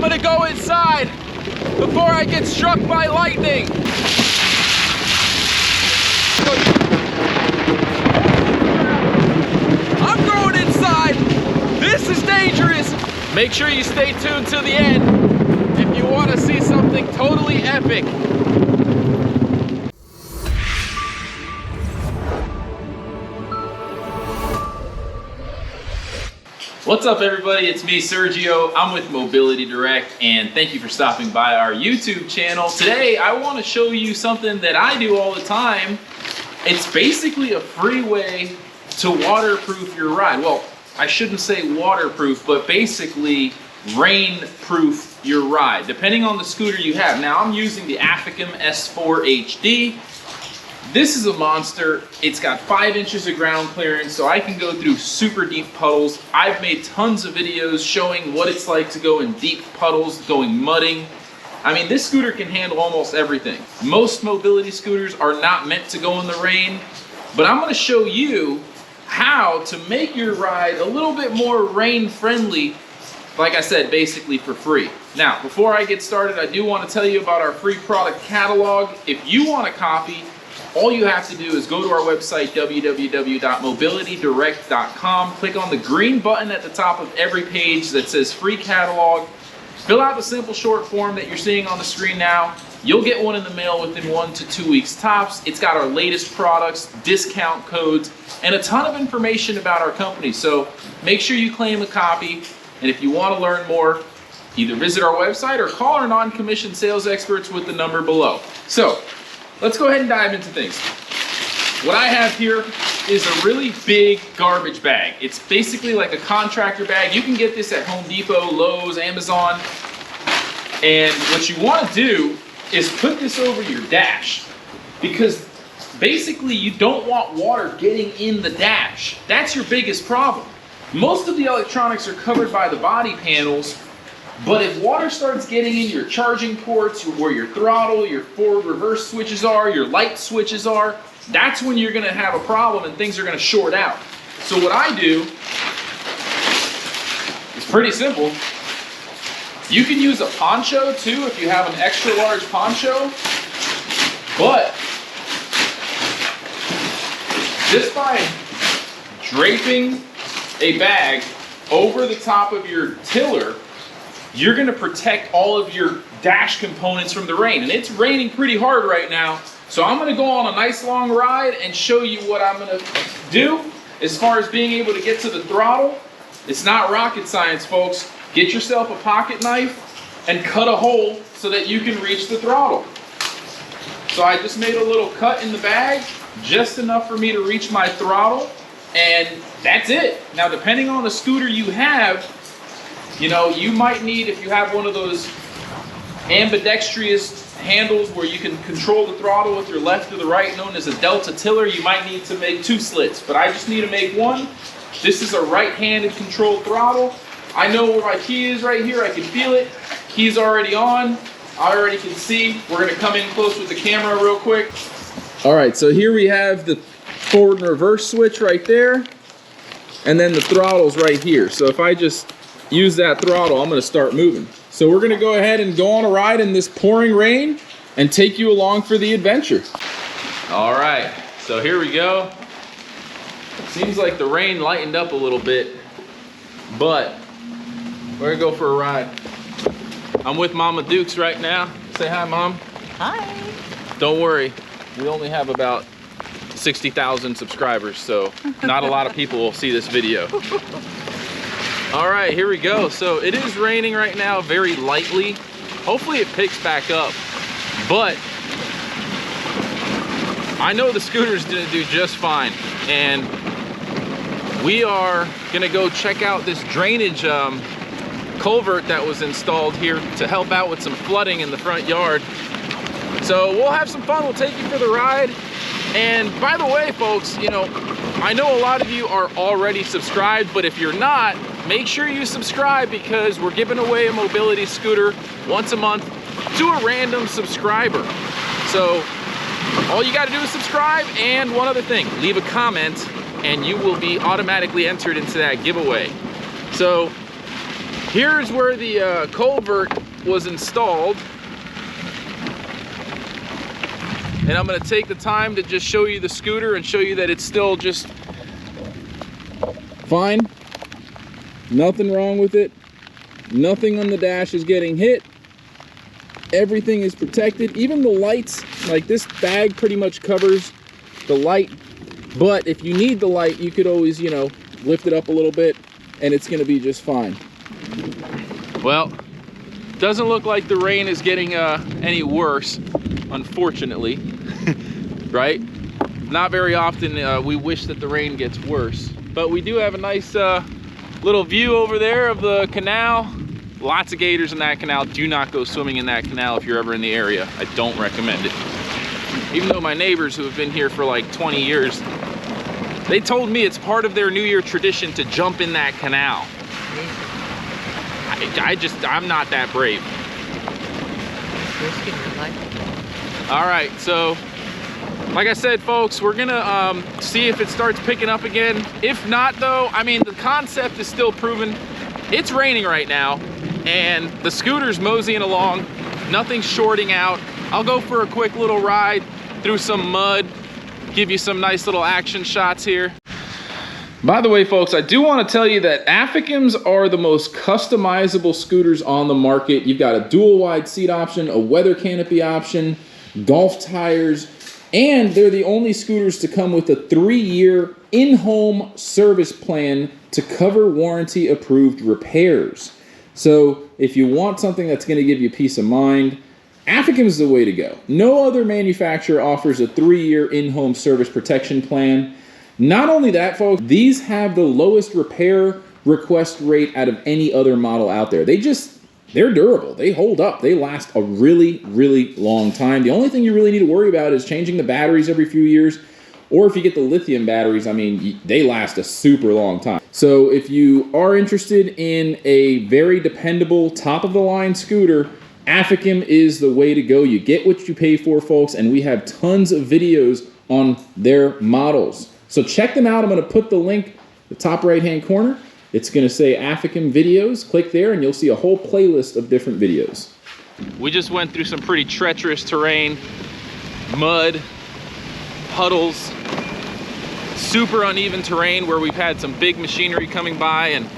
gonna go inside before I get struck by lightning. I'm going inside. This is dangerous. Make sure you stay tuned to the end if you want to see something totally epic. What's up everybody, it's me Sergio. I'm with Mobility Direct and thank you for stopping by our YouTube channel. Today I want to show you something that I do all the time. It's basically a free way to waterproof your ride. Well, I shouldn't say waterproof, but basically rain-proof your ride, depending on the scooter you have. Now I'm using the Afikim S4 HD. This is a monster. It's got 5 inches of ground clearance, so I can go through super deep puddles. I've made tons of videos showing what it's like to go in deep puddles, going mudding. I mean, this scooter can handle almost everything. Most mobility scooters are not meant to go in the rain, but I'm gonna show you how to make your ride a little bit more rain friendly, like I said, basically for free. Now, before I get started, I do want to tell you about our free product catalog. If you want a copy, all you have to do is go to our website, www.mobilitydirect.com, click on the green button at the top of every page that says free catalog, fill out the simple short form that you're seeing on the screen now. You'll get one in the mail within 1 to 2 weeks tops. It's got our latest products, discount codes, and a ton of information about our company. So make sure you claim a copy. And if you want to learn more, either visit our website or call our non-commissioned sales experts with the number below. So let's go ahead and dive into things. What I have here is a really big garbage bag. It's basically like a contractor bag. You can get this at Home Depot, Lowe's, Amazon. And what you want to do is put this over your dash, because basically you don't want water getting in the dash. That's your biggest problem. Most of the electronics are covered by the body panels, but if water starts getting in your charging ports, where your throttle, your forward reverse switches are, your light switches are, that's when you're gonna have a problem and things are gonna short out. So what I do is pretty simple. You can use a poncho too if you have an extra large poncho, but just by draping a bag over the top of your tiller, you're gonna protect all of your dash components from the rain. And it's raining pretty hard right now, so I'm gonna go on a nice long ride and show you what I'm gonna do as far as being able to get to the throttle. It's not rocket science, folks. Get yourself a pocket knife and cut a hole so that you can reach the throttle. So I just made a little cut in the bag, just enough for me to reach my throttle, and that's it. Now, depending on the scooter you have, you know, you might need, if you have one of those ambidextrous handles where you can control the throttle with your left or the right, known as a delta tiller, you might need to make 2 slits, but I just need to make 1. This is a right-handed controlled throttle. I know where my key is right here. I can feel it. Key's already on. I already can see. We're gonna come in close with the camera real quick. All right, so here we have the forward and reverse switch right there, and then the throttle's right here. So if I just use that throttle, I'm gonna start moving. So we're gonna go ahead and go on a ride in this pouring rain and take you along for the adventure. All right, so here we go. Seems like the rain lightened up a little bit, but we're gonna go for a ride. I'm with Mama Dukes right now. Say hi, Mom. Hi. Don't worry, we only have about 60,000 subscribers, so not a lot of people will see this video. All right, here we go. So it is raining right now, very lightly. Hopefully it picks back up, but I know the scooter's gonna do just fine. And we are gonna go check out this drainage culvert that was installed here to help out with some flooding in the front yard. So we'll have some fun, we'll take you for the ride. And by the way, folks, you know, I know a lot of you are already subscribed, but if you're not, make sure you subscribe, because we're giving away a mobility scooter once a month to a random subscriber. So all you gotta do is subscribe, and one other thing, leave a comment and you will be automatically entered into that giveaway. So Here's where the culvert was installed. And I'm gonna take the time to just show you the scooter and show you that it's still just fine. Nothing wrong with it. Nothing on the dash is getting hit. Everything is protected. Even the lights, like this bag pretty much covers the light. But if you need the light, you could always, you know, lift it up a little bit and it's gonna be just fine. Well, doesn't look like the rain is getting any worse, unfortunately, right? Not very often we wish that the rain gets worse, but we do have a nice little view over there of the canal. Lots of gators in that canal. Do not go swimming in that canal if you're ever in the area. I don't recommend it. Even though my neighbors who have been here for like 20 years, they told me it's part of their New Year tradition to jump in that canal. I'm not that brave. All right, so like I said, folks, we're gonna see if it starts picking up again. If not though, I mean, the concept is still proven. It's raining right now and the scooter's moseying along. Nothing's shorting out. I'll go for a quick little ride through some mud, give you some nice little action shots here. By the way, folks, I do want to tell you that Afikims are the most customizable scooters on the market. You've got a dual wide seat option, a weather canopy option, golf tires, and they're the only scooters to come with a 3-year in-home service plan to cover warranty approved repairs. So if you want something that's going to give you peace of mind, Afikim is the way to go. No other manufacturer offers a 3-year in-home service protection plan. Not only that, folks, these have the lowest repair request rate out of any other model out there. They're durable. They hold up. They last a really, really long time. The only thing you really need to worry about is changing the batteries every few years. Or if you get the lithium batteries, I mean, they last a super long time. So if you are interested in a very dependable, top-of-the-line scooter, Afikim is the way to go. You get what you pay for, folks, and we have tons of videos on their models. So check them out. I'm going to put the link, the top right-hand corner. It's going to say Afikim videos. Click there and you'll see a whole playlist of different videos. We just went through some pretty treacherous terrain, mud, puddles, super uneven terrain where we've had some big machinery coming by and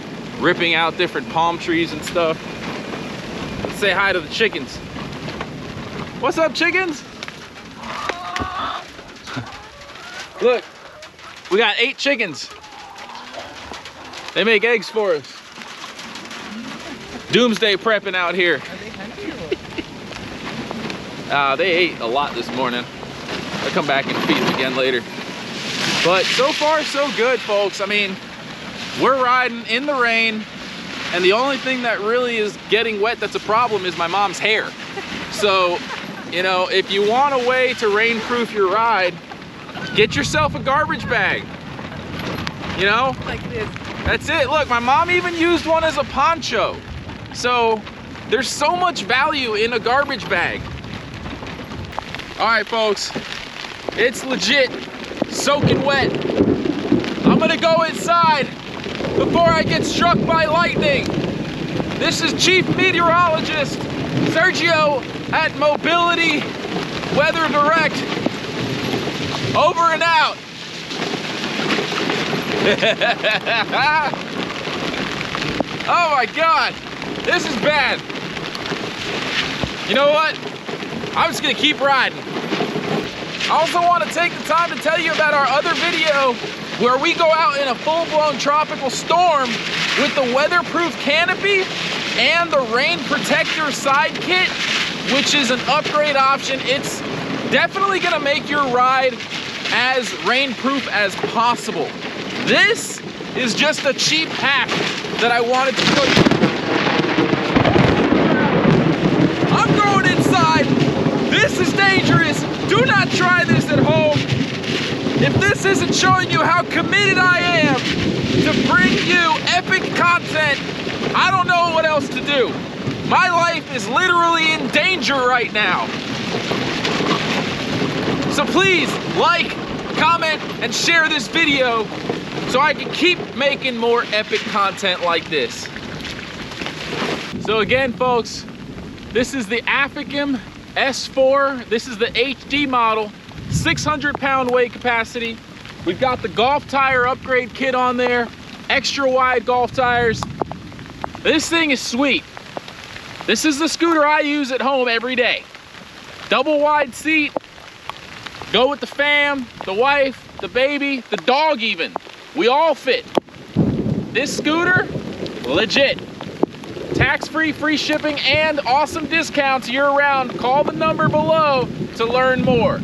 ripping out different palm trees and stuff. Let's say hi to the chickens. What's up, chickens? Look. We got 8 chickens. They make eggs for us. Doomsday prepping out here. Are they hungry or? They ate a lot this morning. I'll come back and feed them again later. But so far, so good, folks. I mean, we're riding in the rain, and the only thing that really is getting wet that's a problem is my mom's hair. So, you know, if you want a way to rainproof your ride, get yourself a garbage bag, you know? Like this. That's it. Look, my mom even used one as a poncho. So there's so much value in a garbage bag. All right, folks, it's legit soaking wet. I'm gonna go inside before I get struck by lightning. This is Chief Meteorologist Sergio at Mobility Weather Direct. Over and out. Oh my God, this is bad. You know what? I'm just gonna keep riding. I also want to take the time to tell you about our other video where we go out in a full-blown tropical storm with the weatherproof canopy and the rain protector side kit, which is an upgrade option. It's definitely gonna make your ride as rainproof as possible. This is just a cheap hack that I wanted to show you. I'm going inside. This is dangerous. Do not try this at home. If this isn't showing you how committed I am to bring you epic content, I don't know what else to do. My life is literally in danger right now. So please like, comment, and share this video so I can keep making more epic content like this. So again, folks, this is the Afikim S4. This is the HD model, 600-pound weight capacity. We've got the golf tire upgrade kit on there, extra wide golf tires. This thing is sweet. This is the scooter I use at home every day. Double wide seat, go with the fam, the wife, the baby, the dog even. We all fit. This scooter, legit. Tax-free, free shipping, and awesome discounts year-round. Call the number below to learn more.